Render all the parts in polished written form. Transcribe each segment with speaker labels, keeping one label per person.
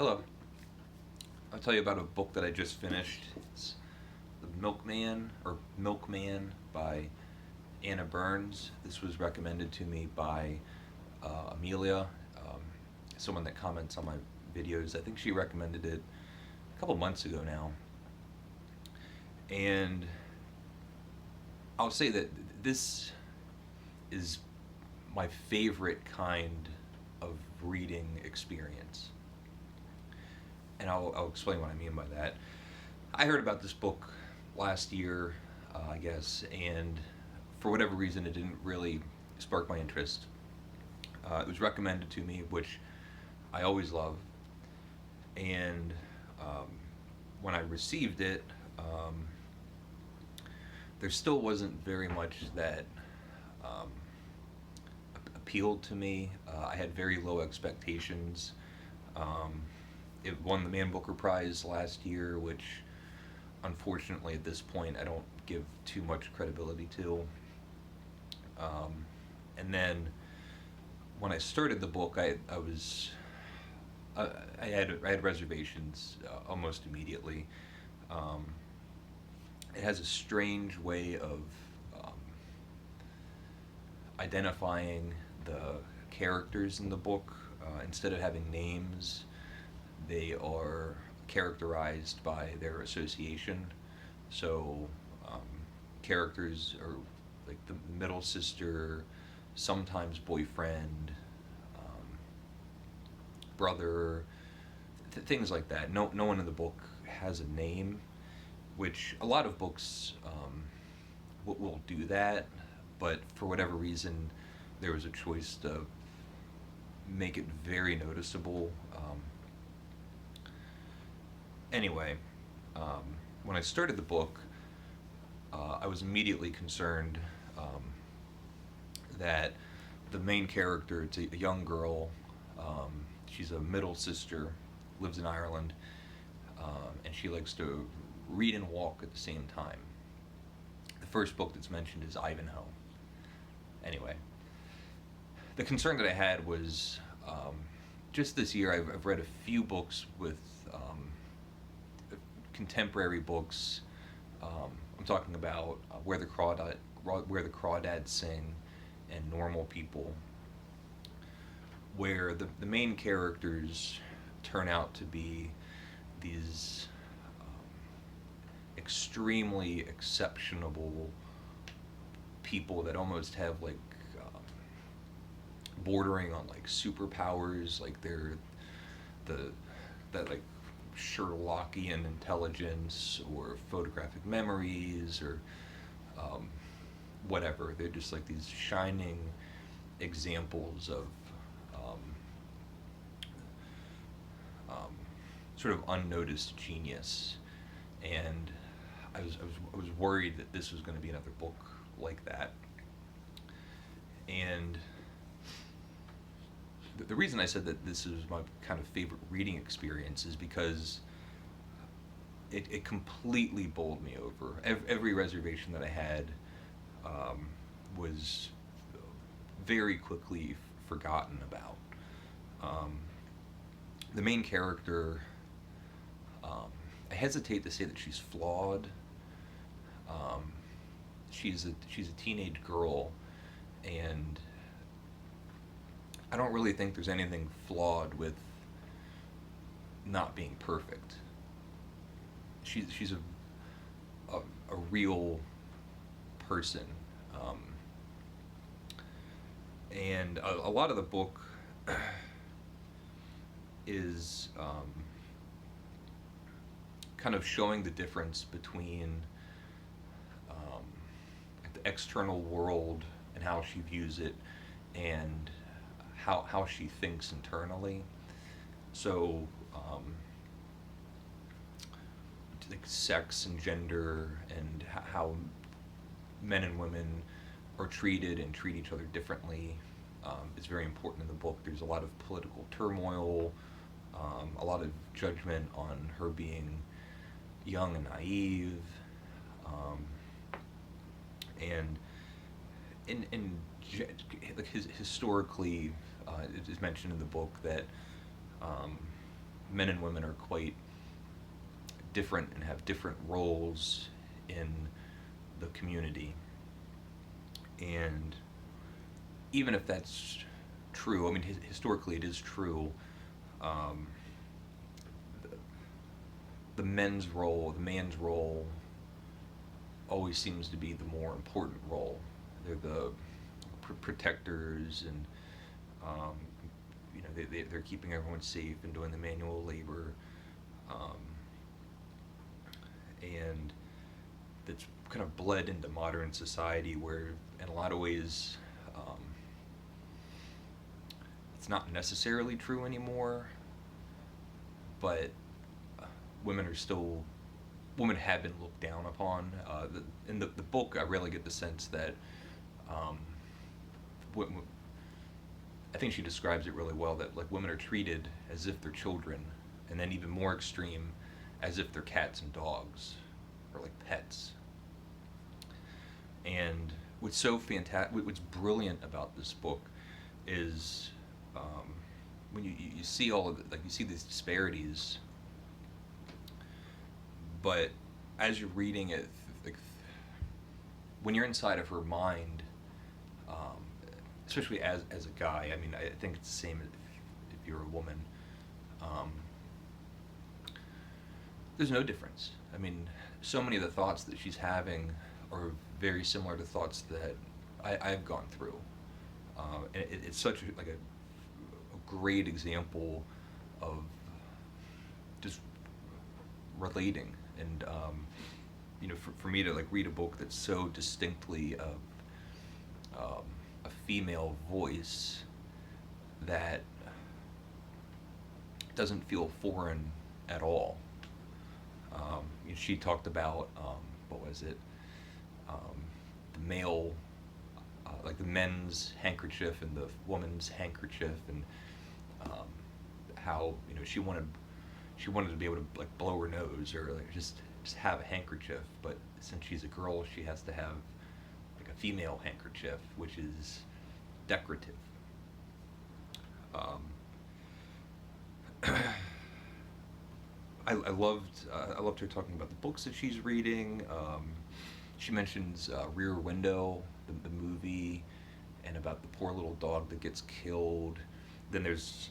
Speaker 1: Hello. I'll tell you about a book that I just finished. It's The Milkman by Anna Burns. This was recommended to me by Amelia, someone that comments on my videos. I think she recommended it a couple months ago now. And I'll say that this is my favorite kind of reading experience. And I'll explain what I mean by that. I heard about this book last year, I guess, and for whatever reason it didn't really spark my interest. It was recommended to me, which I always love, and when I received it, there still wasn't very much that appealed to me. I had very low expectations. It won the Man Booker Prize last year, which unfortunately at this point I don't give too much credibility to. And then when I started the book, I had reservations almost immediately. It has a strange way of identifying the characters in the book. Instead of having names, they are characterized by their association. So characters are like the middle sister, sometimes boyfriend, brother, things like that. No one in the book has a name, which a lot of books will do that, but for whatever reason there was a choice to make it very noticeable. Anyway, when I started the book, I was immediately concerned that the main character, it's a young girl, she's a middle sister, lives in Ireland, and she likes to read and walk at the same time. The first book that's mentioned is Ivanhoe. Anyway, the concern that I had was just this year I've read a few books with contemporary books. I'm talking about Where the Crawdads Sing and Normal People, where the main characters turn out to be these extremely exceptional people that almost have like bordering on like superpowers, like they're that like Sherlockian intelligence or photographic memories or whatever. They're just like these shining examples of sort of unnoticed genius, and I was worried that this was going to be another book like that. And the reason I said that this is my kind of favorite reading experience is because it completely bowled me over. Every reservation that I had was very quickly forgotten about. The main character, I hesitate to say that she's flawed. She's a teenage girl, and I don't really think there's anything flawed with not being perfect. She's a real person, and a lot of the book is kind of showing the difference between the external world and how she views it, and how she thinks internally. So like sex and gender and how men and women are treated and treat each other differently is very important in the book. There's a lot of political turmoil, a lot of judgment on her being young and naive, and like historically, it is mentioned in the book that men and women are quite different and have different roles in the community. And even if that's true, I mean, historically it is true. Um, the men's role, the man's role, always seems to be the more important role. They're the protectors, and um, they're keeping everyone safe and doing the manual labor, um, and that's kind of bled into modern society, where in a lot of ways it's not necessarily true anymore, but women are still women have been looked down upon. In the book, I really get the sense that um, I think she describes it really well, that like women are treated as if they're children, and then even more extreme, as if they're cats and dogs, or like pets. And what's so fantastic, what's brilliant about this book is when you see all of the, like you see these disparities, but as you're reading it, like, when you're inside of her mind, um, especially as a guy, I mean, I think it's the same if you're a woman. Um, there's no difference. I mean, so many of the thoughts that she's having are very similar to thoughts that I've gone through. And it's such a great example of just relating, and for me to like read a book that's so distinctly a female voice that doesn't feel foreign at all. She talked about what was it? The male, like the men's handkerchief and the woman's handkerchief, and how she wanted to be able to like blow her nose, or like just have a handkerchief, but since she's a girl, she has to have like a female handkerchief, which is decorative. Um, I loved her talking about the books that she's reading. She mentions Rear Window, the movie, and about the poor little dog that gets killed. Then there's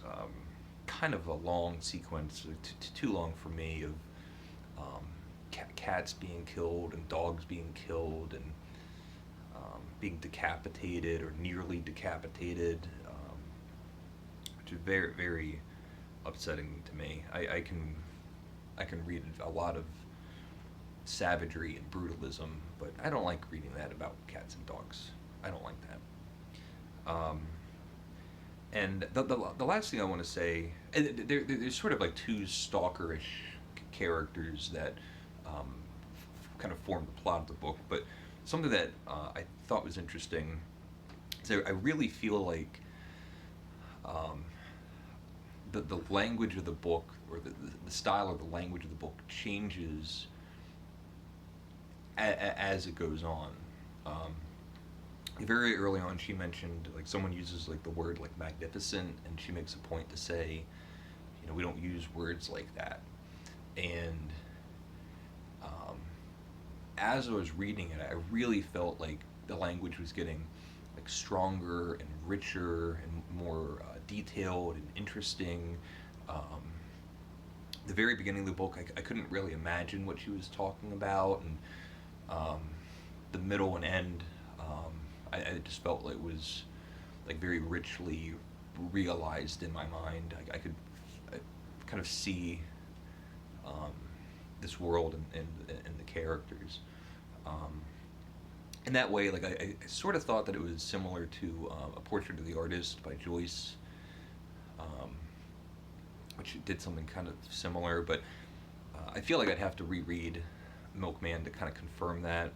Speaker 1: kind of a long sequence, too long for me, of cats being killed and dogs being killed, and being decapitated or nearly decapitated, which is very, very upsetting to me. I can read a lot of savagery and brutalism, but I don't like reading that about cats and dogs. I don't like that. And the last thing I want to say, and there's sort of like two stalkerish characters that kind of form the plot of the book, but something that I thought was interesting is I really feel like the language of the book, or the style of the language of the book, changes as it goes on. Very early on, she mentioned like someone uses like the word like magnificent, and she makes a point to say, we don't use words like that. And as I was reading it, I really felt like the language was getting like stronger and richer and more detailed and interesting. The very beginning of the book, I couldn't really imagine what she was talking about, and the middle and end, I just felt like it was like very richly realized in my mind. I could kind of see this world and the characters. In that way, like I sort of thought that it was similar to A Portrait of the Artist by Joyce, which did something kind of similar, but I feel like I'd have to reread Milkman to kind of confirm that.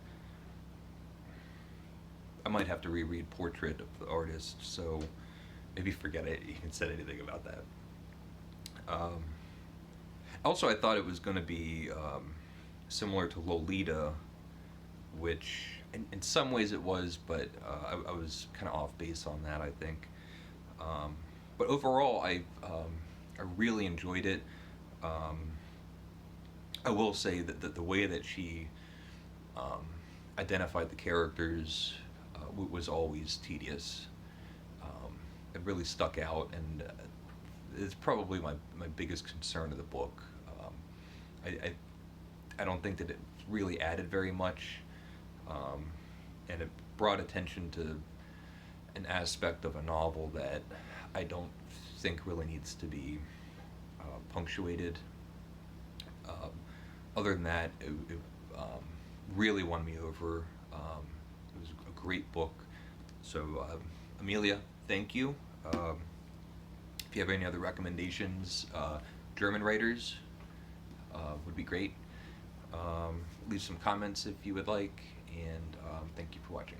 Speaker 1: I might have to reread Portrait of the Artist, so maybe forget it. You can say anything about that. Also, I thought it was going to be similar to Lolita, which in some ways it was, but I was kind of off base on that, I think. But overall, I really enjoyed it. Um, I will say that the way that she identified the characters was always tedious. It really stuck out, and it's probably my biggest concern of the book. I, I I don't think that it really added very much, um, and it brought attention to an aspect of a novel that I don't think really needs to be punctuated. Um, Other than that, it really won me over. It was a great book. So, Amelia, thank you. If you have any other recommendations, German writers would be great. Leave some comments if you would like, and thank you for watching.